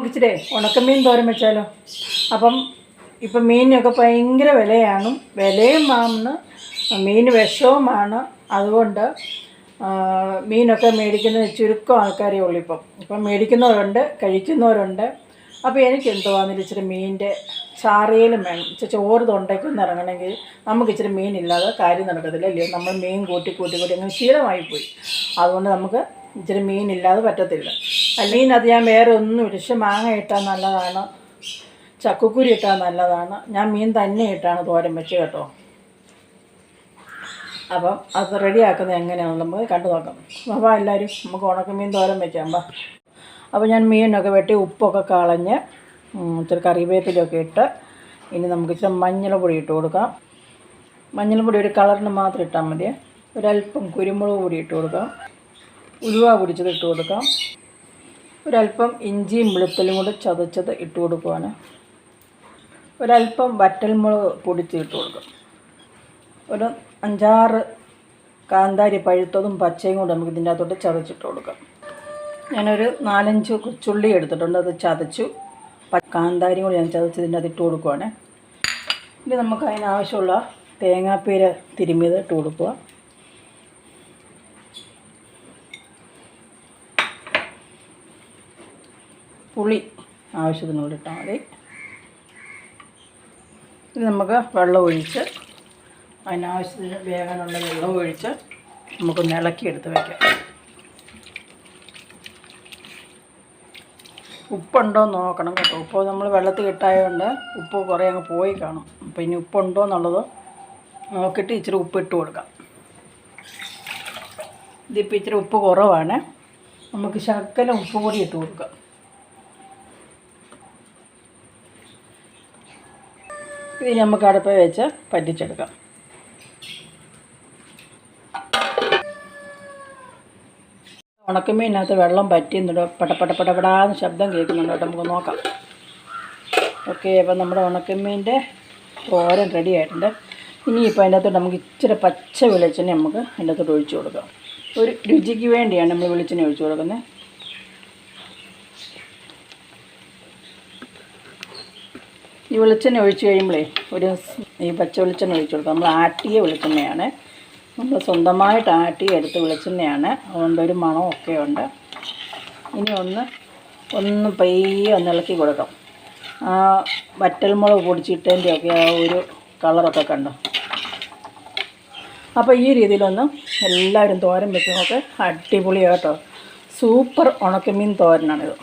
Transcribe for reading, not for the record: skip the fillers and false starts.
ഇച്ചിരി ഉണക്കമീൻ തോരൻ വെച്ചാലോ? അപ്പം ഇപ്പം മീനിനൊക്കെ ഭയങ്കര വിലയാണ്. വിലയും ആണ്, മീൻ വിഷവുമാണ്. അതുകൊണ്ട് മീനൊക്കെ മേടിക്കുന്നത് ചുരുക്കം ആൾക്കാരേ ഉള്ളൂ ഇപ്പം മേടിക്കുന്നവരുണ്ട്, കഴിക്കുന്നവരുണ്ട്. അപ്പോൾ എനിക്ക് എന്തുവാണെന്ന് ഇച്ചിരി മീനിൻ്റെ ചാറിയലും വേണം. ഇച്ചിരി ചോറ് തൊണ്ടയ്ക്കൊന്ന് ഇറങ്ങണമെങ്കിൽ നമുക്ക് ഇച്ചിരി മീനില്ലാതെ കാര്യം നടക്കത്തില്ല, അല്ലയോ? നമ്മൾ മീൻ കൂട്ടി അങ്ങനെ ശീലമായിപ്പോയി. അതുകൊണ്ട് നമുക്ക് ഇച്ചിരി മീനില്ലാതെ പറ്റത്തില്ല. അല്ലെങ്കിൽ അത് ഞാൻ വേറെ ഒന്നും ഇടിച്ച് മാങ്ങ ഇട്ടാൽ നല്ലതാണ്, ചക്കക്കുരി ഇട്ടാൽ നല്ലതാണ്. ഞാൻ മീൻ തന്നെ ഇട്ടാണ് തോരൻ വെച്ച് കേട്ടോ. അപ്പം അത് റെഡിയാക്കുന്നത് എങ്ങനെയാണെന്ന് നമുക്ക് കണ്ടു നോക്കാം. അപ്പോൾ എല്ലാവരും നമുക്ക് ഉണക്കമീൻ തോരൻ വെക്കാം. അപ്പോൾ ഞാൻ മീനൊക്കെ വെട്ടി ഉപ്പൊക്കെ കളഞ്ഞ് ഇച്ചിരി കറിവേപ്പിലൊക്കെ ഇട്ട് ഇനി നമുക്ക് ഇച്ചിരി മഞ്ഞൾപ്പൊടി ഇട്ട് കൊടുക്കാം. മഞ്ഞൾപ്പൊടി ഒരു കളറിന് മാത്രം ഇട്ടാൽ മതി. ഒരല്പം കുരുമുളക് പൊടി ഇട്ട് കൊടുക്കാം. ഉലുവ പൊടിച്ചത് ഇട്ട് കൊടുക്കാം. ഒരല്പം ഇഞ്ചിയും വെളുത്തുള്ളിയും കൂടെ ചതച്ചത് ഇട്ട് കൊടുക്കുവാണ്. ഒരല്പം വറ്റൽമുളക് പൊടിച്ച് ഇട്ട് കൊടുക്കും. ഒരു 5-6 കാന്താരി പഴുത്തതും പച്ചയും കൂടെ നമുക്ക് ഇതിൻ്റെ അകത്തോട്ട് ചതച്ചിട്ട് കൊടുക്കാം. ഞാനൊരു 4-5 കൊച്ചുള്ളി എടുത്തിട്ടുണ്ട്, അത് ചതച്ചു. കാന്താരിയും കൂടി ഞാൻ ചതച്ചതിൻ്റെ അത് ഇട്ട് കൊടുക്കുവാണ്. ഇനി നമുക്ക് അതിനാവശ്യമുള്ള തേങ്ങാപ്പീര തിരുമ്മിയത് ഇട്ട് കൊടുക്കുക. പുളി ആവശ്യത്തിനുള്ള ഇട്ടാൽ മതി. ഇത് നമുക്ക് വെള്ളം ഒഴിച്ച് അതിനാവശ്യത്തിന് വേകാനുള്ള വെള്ളം ഒഴിച്ച് നമുക്കൊന്ന് ഇളക്കിയെടുത്ത് വയ്ക്കാം. ഉപ്പുണ്ടോ എന്ന് നോക്കണം കേട്ടോ. ഉപ്പ് നമ്മൾ വെള്ളത്തിൽ ഇട്ടായതുകൊണ്ട് ഉപ്പ് കുറേ അങ്ങ് പോയി കാണും. അപ്പോൾ ഇനി ഉപ്പുണ്ടോ എന്നുള്ളത് നോക്കിയിട്ട് ഇച്ചിരി ഉപ്പ് ഇട്ട് കൊടുക്കാം. ഇതിപ്പോൾ ഇച്ചിരി ഉപ്പ് കുറവാണ്, നമുക്ക് ശകലം ഉപ്പ് കൂടി ഇട്ട് കൊടുക്കാം. ഇത് നമുക്ക് അടുപ്പിൽ വെച്ച് പറ്റിച്ചെടുക്കാം. ഉണക്കമീനകത്ത് വെള്ളം പറ്റിയെന്നിട്ട് പടപടപടപടാന്ന് ശബ്ദം കേൾക്കുന്നുണ്ട് കേട്ടോ. നമുക്ക് നോക്കാം. ഓക്കെ, അപ്പം നമ്മുടെ ഉണക്കമീൻ്റെ തോരൻ റെഡി ആയിട്ടുണ്ട്. ഇനിയിപ്പോൾ അതിൻ്റെ അകത്തോട്ട് നമുക്ക് ഇച്ചിരി പച്ച വെളിച്ചെണ്ണ നമുക്ക് അതിൻ്റെ അകത്തോട്ട് ഒഴിച്ചു കൊടുക്കാം. ഒരു രുചിക്ക് വേണ്ടിയാണ് നമ്മൾ വെളിച്ചെണ്ണ ഒഴിച്ചു കൊടുക്കുന്നത്. ഈ വെളിച്ചെണ്ണ ഒഴിച്ച് കഴിയുമ്പോഴേ ഈ പച്ച വെളിച്ചെണ്ണ ഒഴിച്ചു കൊടുക്കാം. നമ്മൾ ആട്ടിയ വെളിച്ചെണ്ണയാണ്, നമ്മൾ സ്വന്തമായിട്ട് ആട്ടി എടുത്ത വെളിച്ചെണ്ണയാണ്. അതുകൊണ്ട് ഒരു മണമൊക്കെ ഉണ്ട്. ഇനി ഒന്ന് പയ്യെ ഒന്ന് ഇളക്കി കൊടുക്കാം. ആ വറ്റൽമുളക് പൊടിച്ചിട്ടതിൻ്റെയൊക്കെ ആ ഒരു കളറൊക്കെ കണ്ടോ. അപ്പോൾ ഈ രീതിയിലൊന്ന് എല്ലാവരും തോരൻ വെച്ച് നോക്ക്. അടിപൊളിയാട്ടോ. സൂപ്പർ ഉണക്കമീൻ തോരനാണിത്.